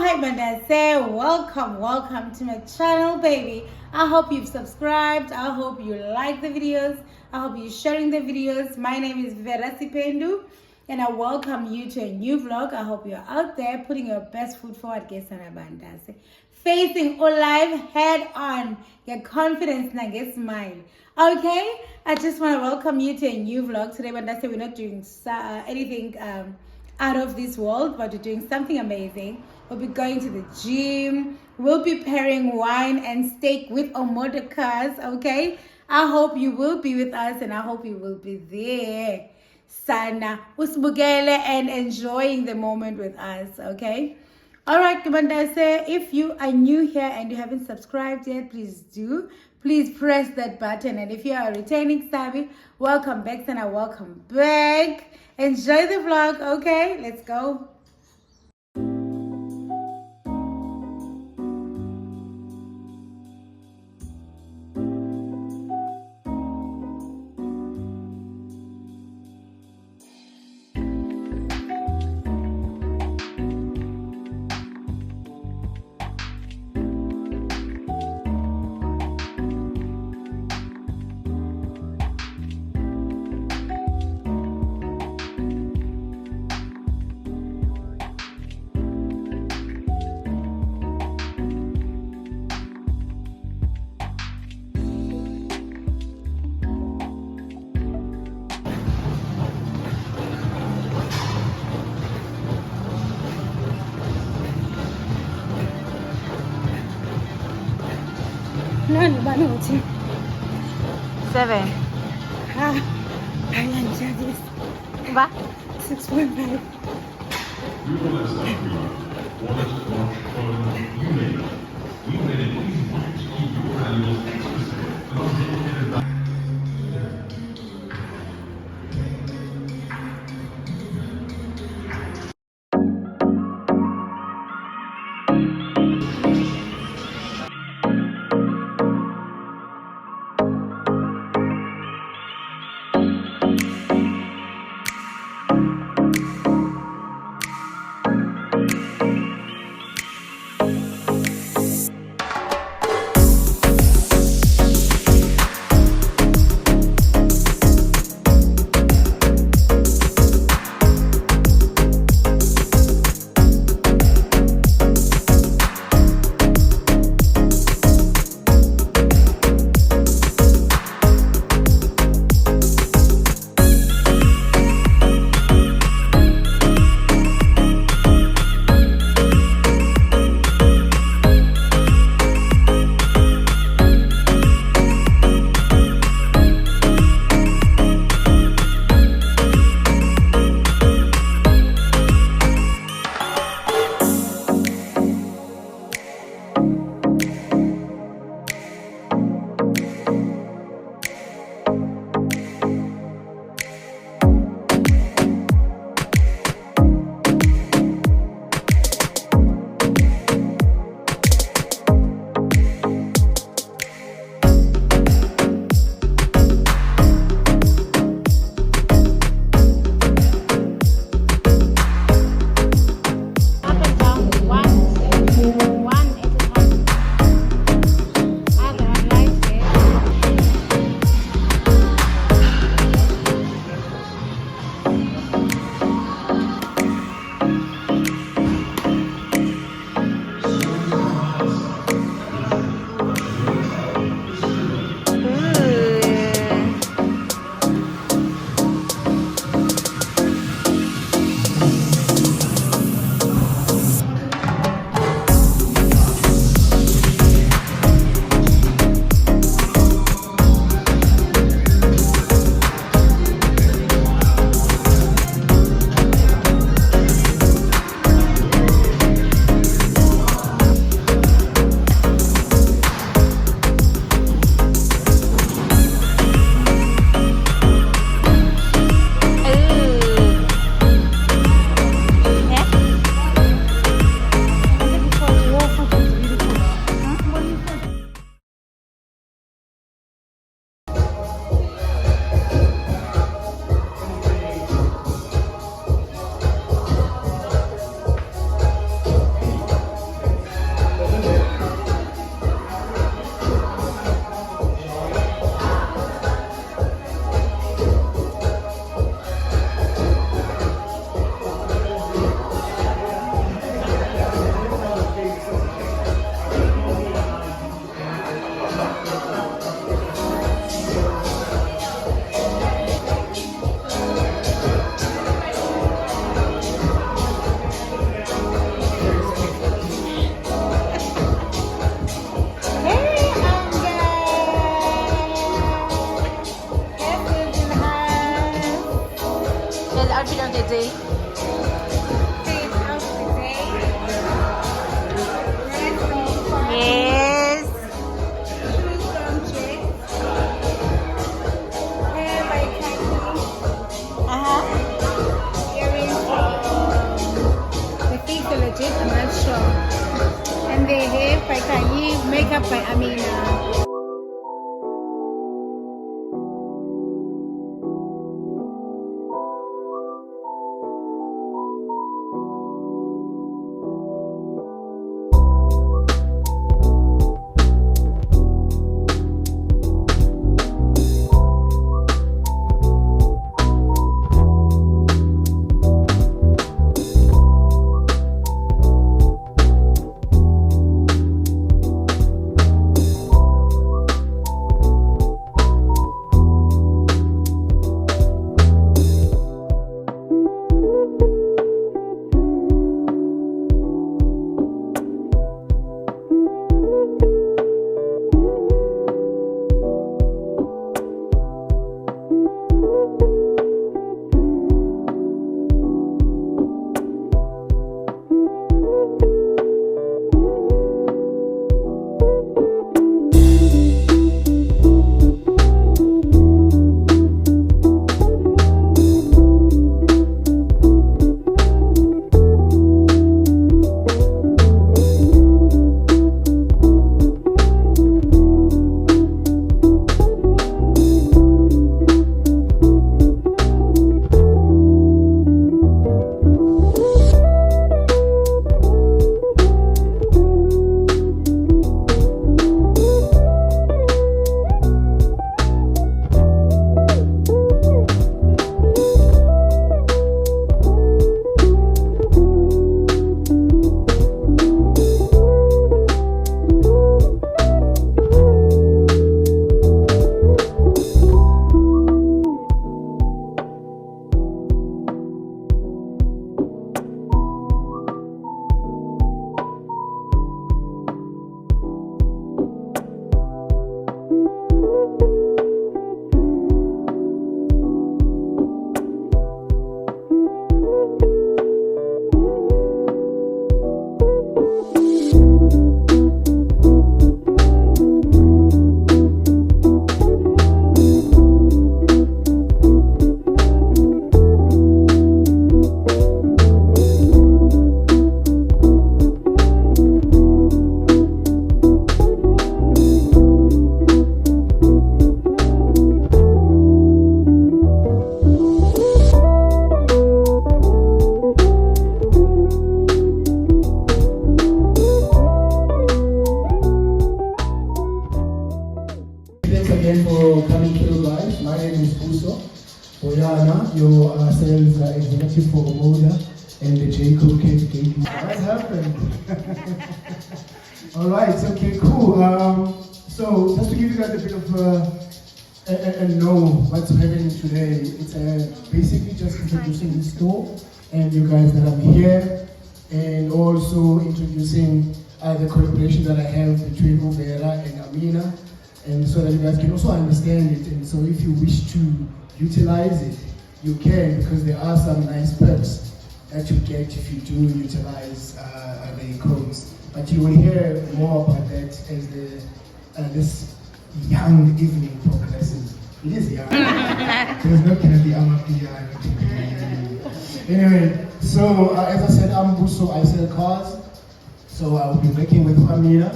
Hi Mandase, welcome to my channel, baby. I hope you've subscribed. I hope you like the videos. I hope you're sharing the videos. My name is Sipendu, and I welcome you to a new vlog. I hope you're out there putting your best foot forward, Mandase. Facing all life head on, get confidence and get smile. Okay, I just want to welcome you to a new vlog today. Mandase, we're not doing anything out of this world, but we're doing something amazing. We'll be going to the gym. We'll be pairing wine and steak with Omoda cars, okay? I hope you will be with us and I hope you will be there. Sana, usbugele and enjoying the moment with us, okay? Alright, Mandase, if you are new here and you haven't subscribed yet, please do. Please press that button. And if you are a returning savvy, welcome back, Sana, welcome back. Enjoy the vlog, okay? Let's go. Nani banuti? 7. Haya njadis. Va? 6.5. not sure. And the hair by Kayi, makeup by Amina. your sales executive for Omoda and the J. Cole KPK. What happened? All right, okay, cool. So just to give you guys a bit of a know what's happening today, it's basically just introducing the store and you guys that are here, and also introducing the collaboration that I have between Uvera and Amina, and so that you guys can also understand it. And so if you wish to utilize it, you can, because there are some nice perks that you get if you do utilize the codes. But you will hear more about that as this young evening progresses. It is young. There's not going to be Anyway, so as I said, I'm Buso, I sell cars. So I will be working with Amina.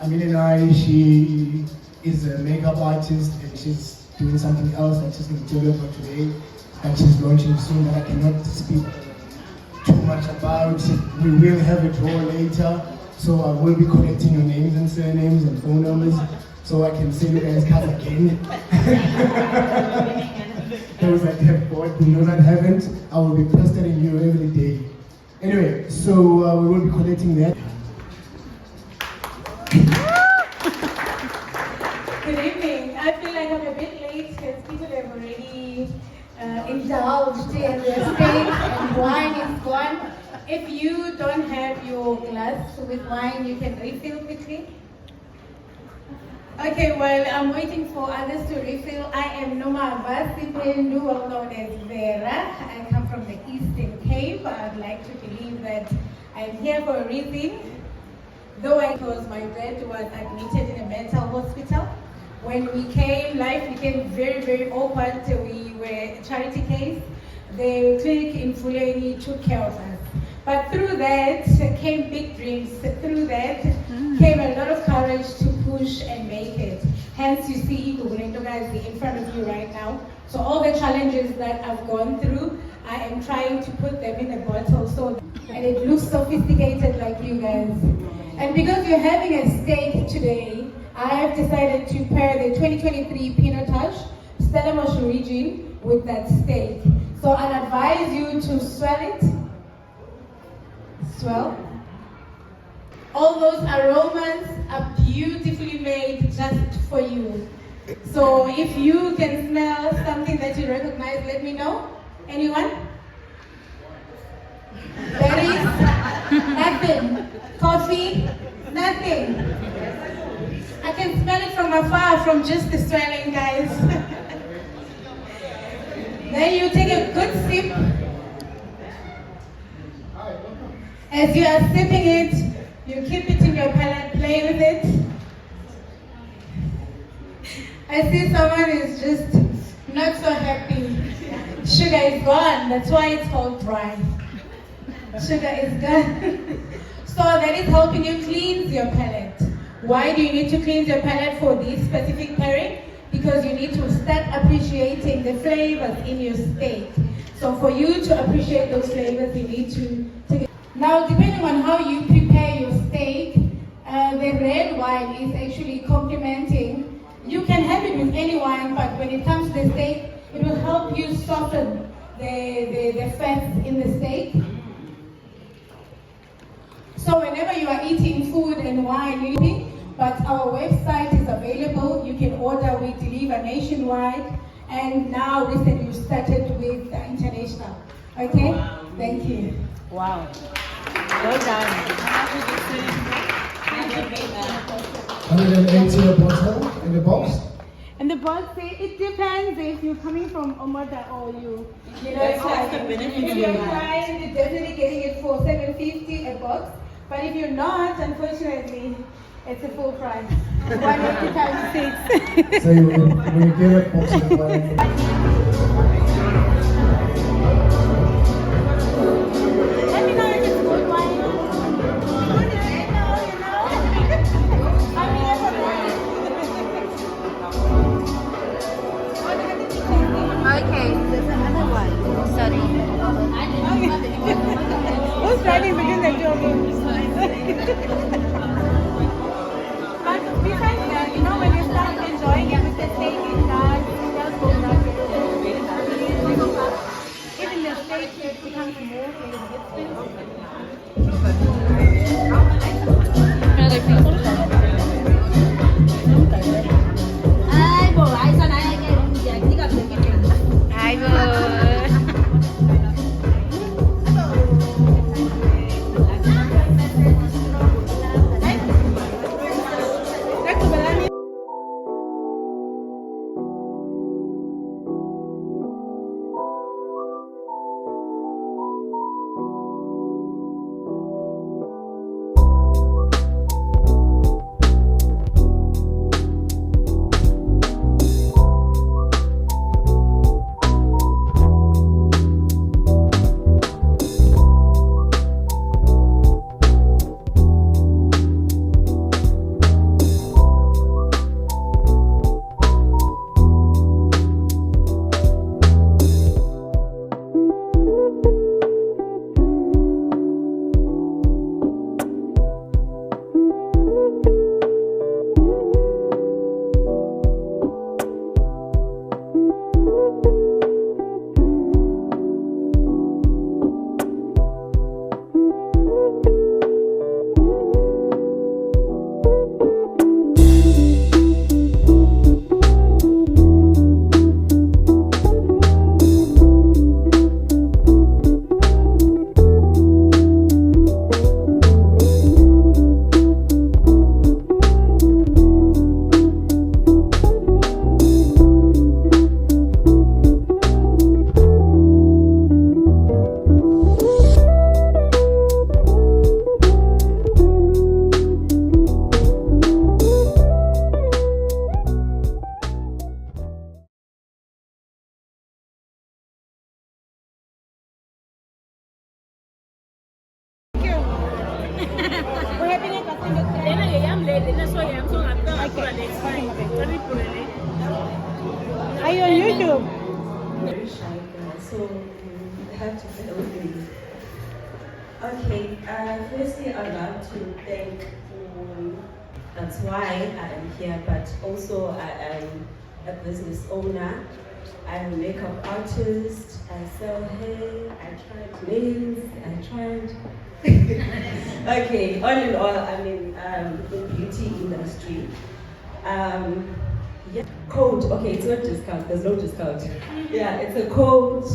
Amina and I, she is a makeup artist and she's doing something else that she's going to tell you about today. And she's launching soon that I cannot speak too much about. We will have a draw later. So I will be collecting your names and surnames and phone numbers so I can send you guys cards again. Those that have bought, those that haven't, I will be pestering you every day. Anyway, so we will be collecting that. Good evening. I feel like I'm a bit late because people have already indulged in their steak and wine is gone. If you don't have your glass with wine, you can refill quickly. Okay, while I'm waiting for others to refill, I am Sipendu-Mvunyiswa, well known as Vera. I come from the Eastern Cape. I'd like to believe that I'm here for a reason. Though my dad was admitted in a mental hospital. When we came, life became very, very awkward. We were a charity case. The clinic in Fulani took care of us. But through that came big dreams. Through that came a lot of courage to push and make it. Hence, you see Gugulentokazi in front of you right now. So all the challenges that I've gone through, I am trying to put them in a bottle and it looks sophisticated like you guys. And because you're having a steak today, I have decided to pair the 2023 Pinotage Stellenbosch region with that steak. So I'd advise you to swell it. Swell. All those aromas are beautifully made just for you. So if you can smell something that you recognize, let me know. Anyone? Berries? Nothing. Coffee? Nothing. I can smell it from afar from just the swelling, guys. Then you take a good sip. As you are sipping it, you keep it in your palate, play with it. I see someone is just not so happy. Sugar is gone, that's why it's called dry. Sugar is gone. So that is helping you cleanse your palate. Why do you need to cleanse your palate for this specific pairing? Because you need to start appreciating the flavors in your steak. So for you to appreciate those flavors, you need to take it. Now, depending on how you prepare your steak, the red wine is actually complementing. You can have it with any wine, but when it comes to the steak, it will help you soften the fats in the steak. So whenever you are eating food and wine, but our website is available. You can order, we deliver nationwide. And now recently we started with international. Okay? Wow. Thank you. Wow. Well done. 180 a bottle in the box. And the boss say it depends if you're coming from Omoda or you know, if you're fine, you're definitely getting it for $7.50 a box. But if you're not, unfortunately, it's a full price. 180 times 6. So when you get a box of wine. Let me know if it's good wine. I'm here for that. Okay, there's another one. Sorry. Who's standing between the two of you? But besides that, you know, when you start enjoying it with the steak, it does go rapid. Even the steak becomes more Are you on YouTube? Very shy girl, so I have to bear with me. Okay, firstly, I'd love to thank, that's why I am here, but also I am a business owner. I'm a makeup artist, I sell hair, I tried nails, I tried... Okay, all in all, I'm in the beauty industry. Yeah. Code, okay, it's not discount, there's no discount. Yeah, it's a code.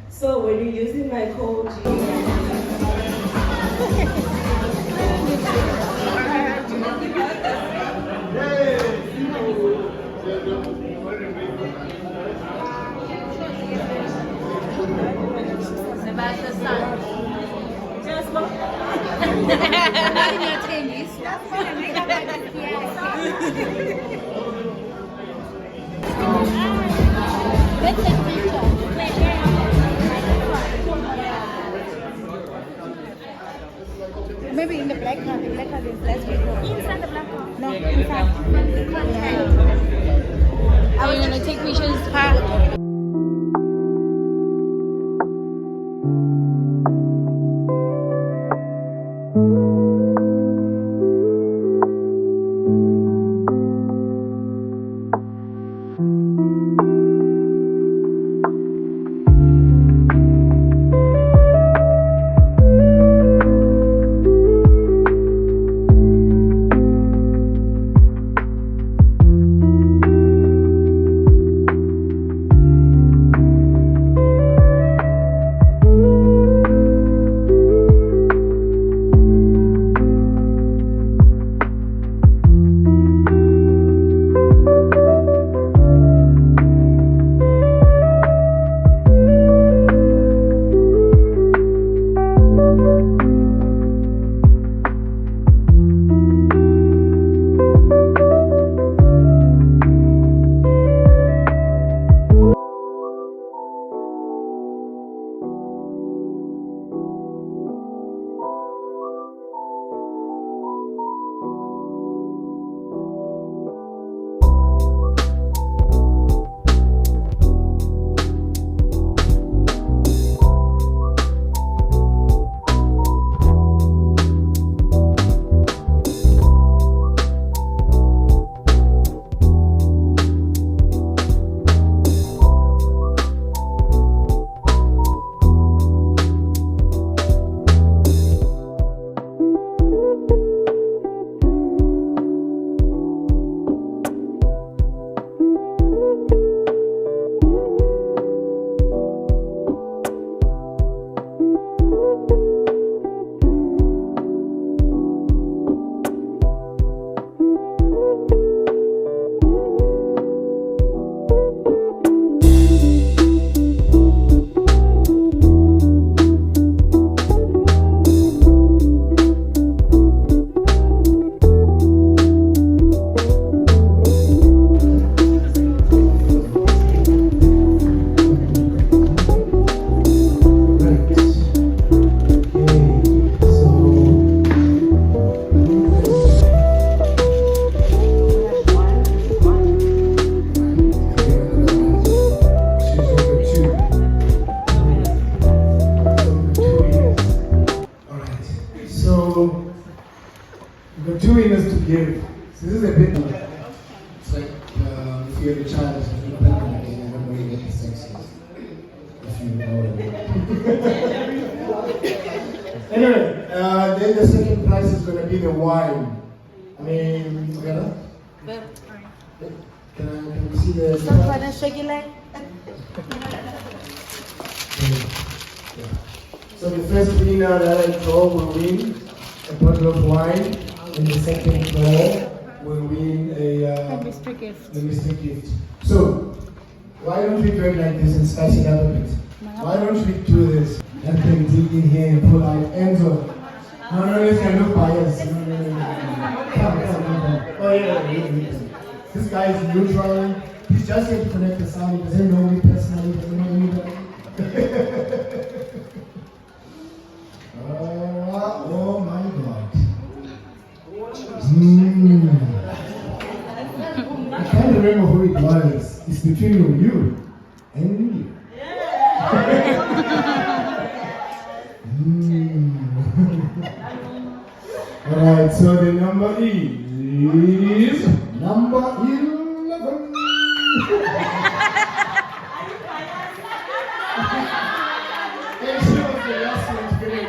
So when you're using my code, Sebastian Sun. just look. Not in your tennis. Let's take a picture. Maybe in the black one. The black one is less people. Inside the black one. No, inside. Are we gonna take pictures? We've got 2 winners to give. So this is a bit. It's like if you're the child, it's like you're pregnant again, and everybody gets the sexiest. If you know it. Anyway, then the second prize is going to be the wine. I mean, together? Can we see the. Stop trying to shake it like. Yeah. So the first winner that I draw will win a bottle of wine, and the second draw will win a mystery gift. the mystery gift. So why don't we do it like this and spice it up a bit? Why don't we do this? And then dig in here and pull out Enzo. No, this can look biased. No. Come. Oh yeah. This guy is neutral. He's just here to connect the sound. He doesn't know me personally. Doesn't know me. Oh my God. was, it's between you and me. Alright, so the number is number 11. And she was the last one to get it.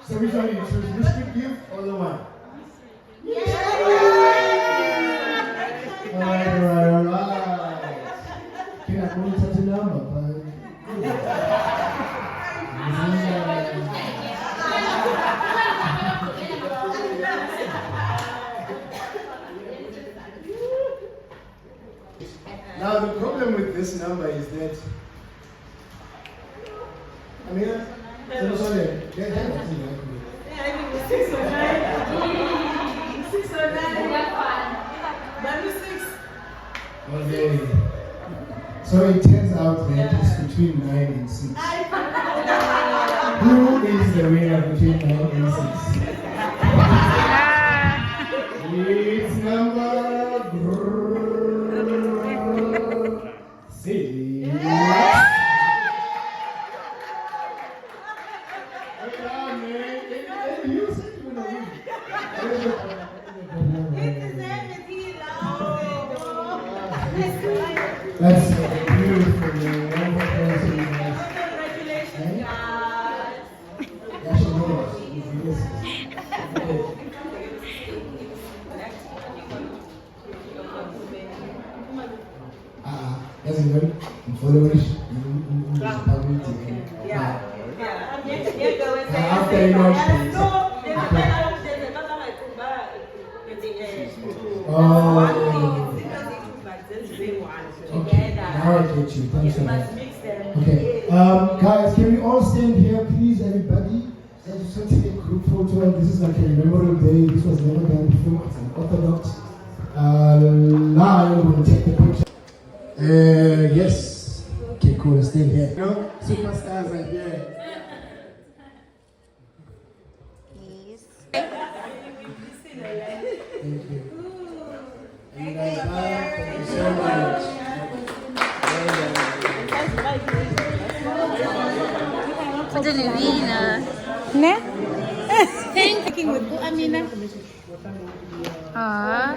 So which one you choose? Biscuit gift or the one? Alright. Can I only touch a number? Now the problem with this number is that I mean, okay. So it turns out that it's between 9 and 6. Who is the winner between 9 and 6? It's number 6. That's beautiful, man. Congratulations, guys. That's your noise. That's good. Followers. Yeah. After you know, okay, now I get you. Thanks so much. Okay, guys, can we all stand here, please, everybody? I just want to take a group photo. This is like a memorable day. This was never done before. It's an Orthodox line. We'll take the picture. Yes. Okay, cool. Stay here. You know, superstars are here. Thank you. And thank you so much. Ne? Thank you with Amina. Ah.